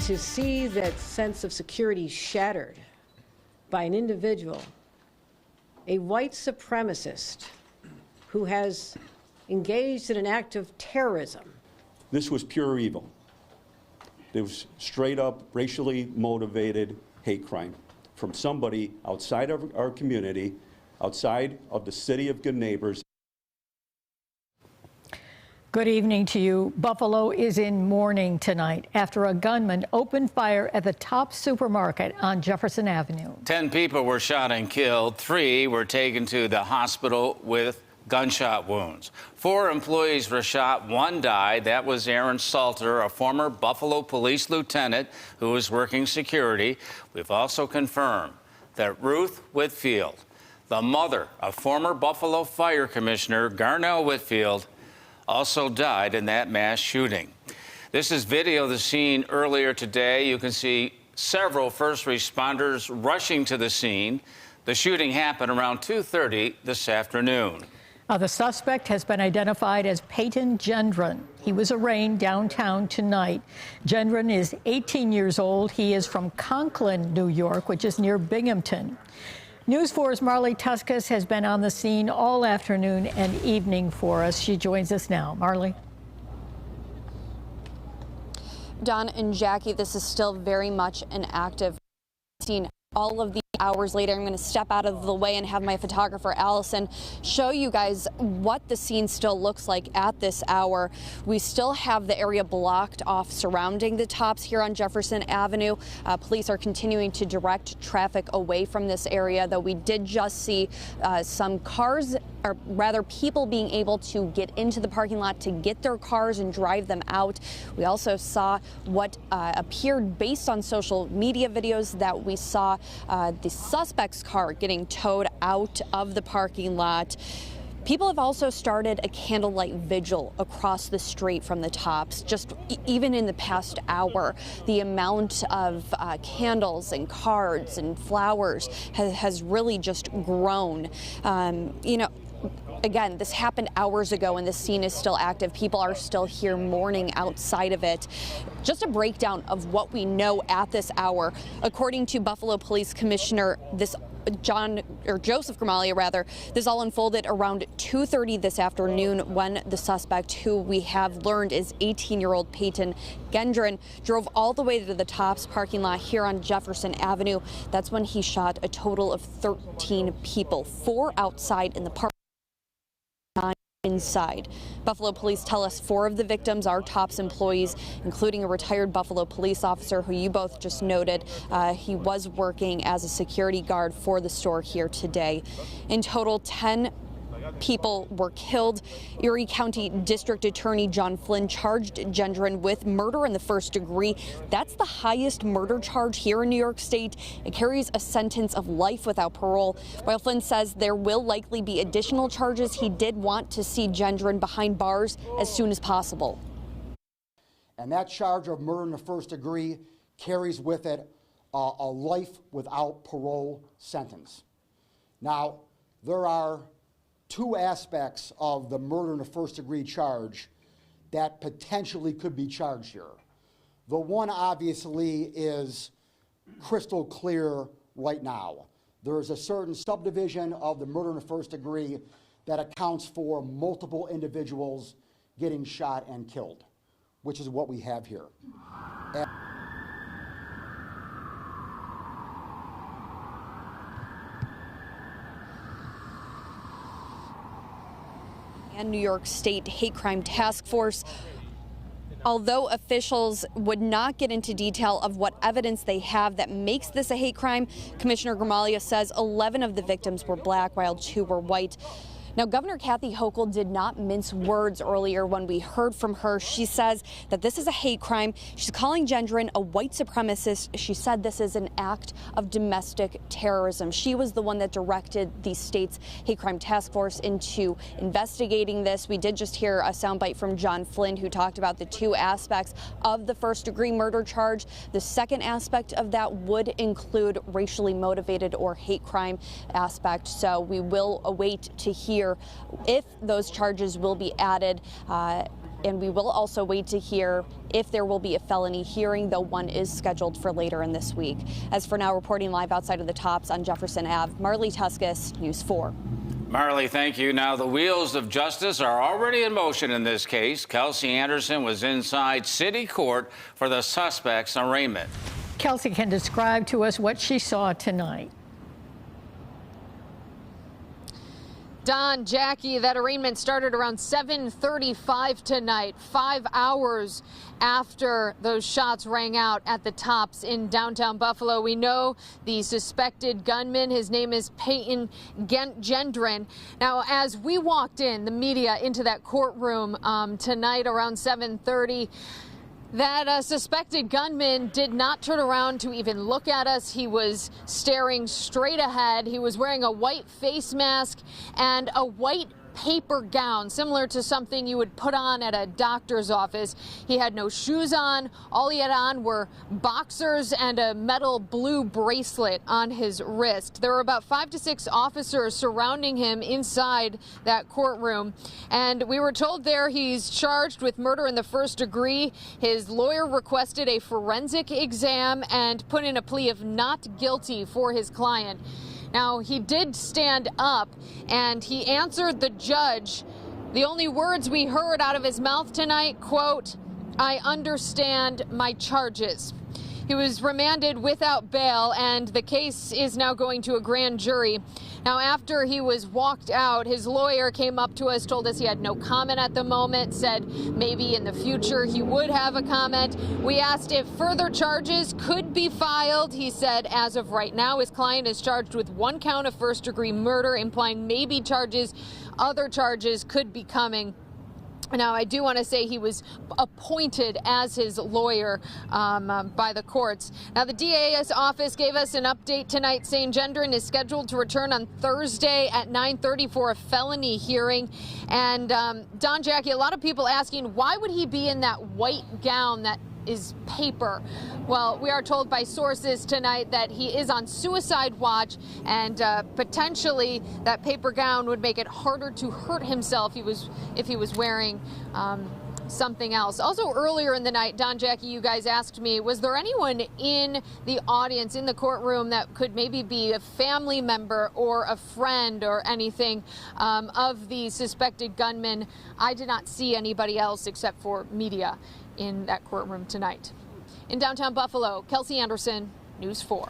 to see that sense of security shattered by an individual, a white supremacist who has engaged in an act of terrorism. This was pure evil. It was straight up racially motivated hate crime from somebody outside of our community, outside of the city of good neighbors. Good evening to you. Buffalo is in mourning tonight after a gunman opened fire at the Tops supermarket on Jefferson Avenue. 10 people were shot and killed. 3 were taken to the hospital with gunshot wounds. 4 employees were shot. 1 died. That was Aaron Salter, a former Buffalo police lieutenant who was working security. We've also confirmed that Ruth Whitfield, the mother of former Buffalo Fire Commissioner Garnell Whitfield, also died in that mass shooting. This is video of the scene earlier today. You can see several first responders rushing to the scene. The shooting happened around 2:30 this afternoon. The suspect has been identified as Peyton Gendron. He was arraigned downtown tonight. Gendron is 18 years old. He is from Conklin, New York, which is near Binghamton. News 4's Marley Tuscas has been on the scene all afternoon and evening for us. She joins us now. Marley. Don and Jackie, this is still very much an active scene. All of the hours later, I'm going to step out of the way and have my photographer Allison show you guys what the scene still looks like at this hour. We still have the area blocked off surrounding the Tops here on Jefferson Avenue. Police are continuing to direct traffic away from this area, though we did just see some cars, or rather people being able to get into the parking lot to get their cars and drive them out. We also saw what appeared based on social media videos that we saw the suspect's car getting towed out of the parking lot. People have also started a candlelight vigil across the street from the Tops. Just even in the past hour, the amount of candles and cards and flowers has really just grown. You know, again, this happened hours ago and the scene is still active. People are still here mourning outside of it. Just a breakdown of what we know at this hour. According to Buffalo Police Commissioner Joseph Gramaglia, rather, this all unfolded around 2:30 this afternoon when the suspect, who we have learned is 18-year-old Peyton Gendron, drove all the way to the Tops parking lot here on Jefferson Avenue. That's when he shot a total of 13 people, 4 outside in the park, 9 inside. Buffalo police tell us 4 of the victims are Tops employees, including a retired Buffalo police officer who you both just noted. He was working as a security guard for the store here today. In total, 10 people were killed. Erie County District Attorney John Flynn charged Gendron with murder in the first degree. That's the highest murder charge here in New York State. It carries a sentence of life without parole. While Flynn says there will likely be additional charges, he did want to see Gendron behind bars as soon as possible. And that charge of murder in the first degree carries with it a life without parole sentence. Now, there are 2 aspects of the murder in the first degree charge that potentially could be charged here. The one obviously is crystal clear right now. There is a certain subdivision of the murder in the first degree that accounts for multiple individuals getting shot and killed, which is what we have here. And New York State Hate Crime Task Force. Although officials would not get into detail of what evidence they have that makes this a hate crime, Commissioner Gramaglia says 11 of the victims were black while 2 were white. Now, Governor Kathy Hochul did not mince words earlier when we heard from her. She says that this is a hate crime. She's calling Gendron a white supremacist. She said this is an act of domestic terrorism. She was the one that directed the state's hate crime task force into investigating this. We did just hear a soundbite from John Flynn, who talked about the 2 aspects of the first-degree murder charge. The second aspect of that would include racially motivated or hate crime aspect. So we will await to hear if those charges will be added. and we will also wait to hear if there will be a felony hearing, though one is scheduled for later in this week. As for now, reporting live outside of the Tops on Jefferson Ave, Marley Tuskus, News 4. Marley, thank you. Now, the wheels of justice are already in motion in this case. Kelsey Anderson was inside city court for the suspect's arraignment. Kelsey can describe to us what she saw tonight. Don, Jackie, that arraignment started around 7:35 tonight, 5 hours after those shots rang out at the Tops in downtown Buffalo. We know the suspected gunman. His name is Peyton Gendron. Now, as we walked in, the media, into that courtroom tonight around 7:30, that suspected gunman did not turn around to even look at us. He was staring straight ahead. He was wearing a white face mask and a white paper gown, similar to something you would put on at a doctor's office. He had no shoes on. All he had on were boxers and a metal blue bracelet on his wrist. There were about 5 to 6 officers surrounding him inside that courtroom. And we were told there he's charged with murder in the first degree. His lawyer requested a forensic exam and put in a plea of not guilty for his client. Now, he did stand up and he answered the judge. The only words we heard out of his mouth tonight, quote, "I understand my charges." He was remanded without bail, and the case is now going to a grand jury. Now, after he was walked out, his lawyer came up to us, told us he had no comment at the moment, said maybe in the future he would have a comment. We asked if further charges could be filed. He said as of right now, his client is charged with 1 count of first-degree murder, implying maybe other charges could be coming. Now, I do want to say he was appointed as his lawyer by the courts. Now, the DA's office gave us an update tonight saying Gendron is scheduled to return on Thursday at 9:30 for a felony hearing. And Don, Jackie, a lot of people asking, why would he be in that white gown that is paper? Well, we are told by sources tonight that he is on suicide watch, and potentially that paper gown would make it harder to hurt himself if he was wearing something else. Also, earlier in the night, Don, Jackie, you guys asked me, was there anyone in the audience, in the courtroom, that could maybe be a family member or a friend or anything of the suspected gunman? I did not see anybody else except for media in that courtroom tonight. In downtown Buffalo, Kelsey Anderson, News 4.